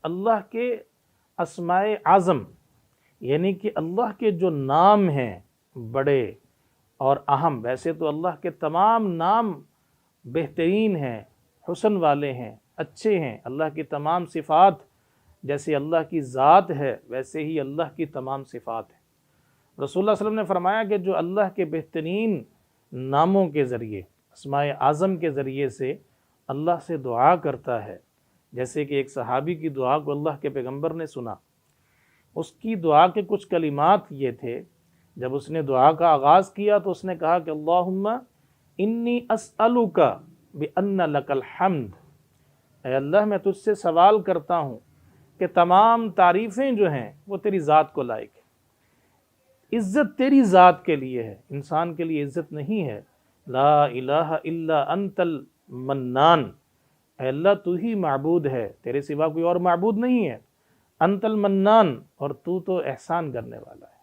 اللہ کے اسماء اعظم یعنی کہ اللہ کے جو نام ہیں بڑے اور اہم، ویسے تو اللہ کے تمام نام بہترین ہیں، حسن والے ہیں، اچھے ہیں، اللہ کی تمام صفات جیسے اللہ کی ذات ہے ویسے ہی اللہ کی تمام صفات ہیں۔ رسول اللہ صلی اللہ علیہ وسلم نے فرمایا کہ جو اللہ کے بہترین ناموں کے ذریعے، اسماء اعظم کے ذریعے سے اللہ سے دعا کرتا ہے، جیسے کہ ایک صحابی کی دعا کو اللہ کے پیغمبر نے سنا، اس کی دعا کے کچھ کلمات یہ تھے، جب اس نے دعا کا آغاز کیا تو اس نے کہا کہ اللہم انی اسألک بأن لک الحمد، اے اللہ میں تجھ سے سوال کرتا ہوں کہ تمام تعریفیں جو ہیں وہ تیری ذات کو لائق ہے، عزت تیری ذات کے لیے ہے، انسان کے لیے عزت نہیں ہے۔ لا الہ الا انت المنان، اے اللہ تو ہی معبود ہے، تیرے سوا کوئی اور معبود نہیں ہے۔ انت المنان، اور تو احسان کرنے والا ہے،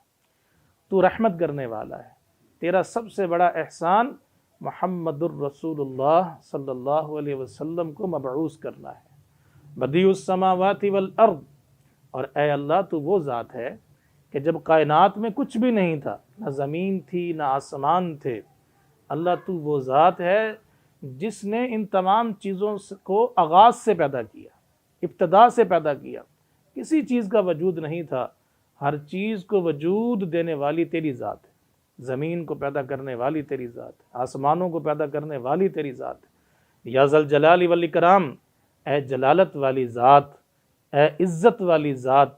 تو رحمت کرنے والا ہے، تیرا سب سے بڑا احسان محمد الرسول اللہ صلی اللہ علیہ وسلم کو مبعوث کرنا ہے۔ بدیع السماوات والارض، اور اے اللہ تو وہ ذات ہے کہ جب کائنات میں کچھ بھی نہیں تھا، نہ زمین تھی نہ آسمان تھے، اللہ تو وہ ذات ہے جس نے ان تمام چیزوں کو آغاز سے پیدا کیا، ابتدا سے پیدا کیا، کسی چیز کا وجود نہیں تھا، ہر چیز کو وجود دینے والی تیری ذات ہے، زمین کو پیدا کرنے والی تیری ذات ہے، آسمانوں کو پیدا کرنے والی تیری ذات ہے۔ یا ذا الجلال والاکرام، اے جلالت والی ذات، اے عزت والی ذات،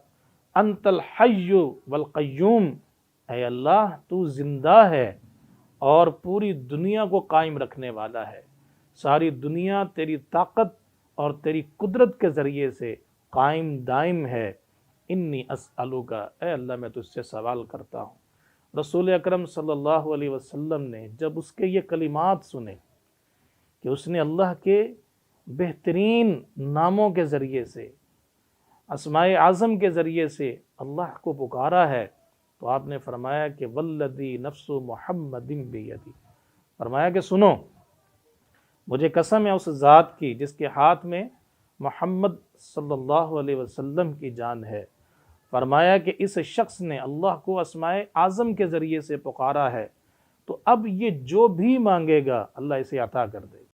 انت الحی والقیوم، اے اللہ تو زندہ ہے اور پوری دنیا کو قائم رکھنے والا ہے، ساری دنیا تیری طاقت اور تیری قدرت کے ذریعے سے قائم دائم ہے۔ انی اسألک، اے اللہ میں تجھ سے سوال کرتا ہوں۔ رسول اکرم صلی اللہ علیہ وسلم نے جب اس کے یہ کلمات سنے کہ اس نے اللہ کے بہترین ناموں کے ذریعے سے، اسماء اعظم کے ذریعے سے اللہ کو پکارا ہے، تو آپ نے فرمایا کہ والذی نفس محمد بیدی، فرمایا کہ سنو، مجھے قسم ہے اس ذات کی جس کے ہاتھ میں محمد صلی اللہ علیہ وسلم کی جان ہے، فرمایا کہ اس شخص نے اللہ کو اسماء اعظم کے ذریعے سے پکارا ہے، تو اب یہ جو بھی مانگے گا اللہ اسے عطا کر دے گا۔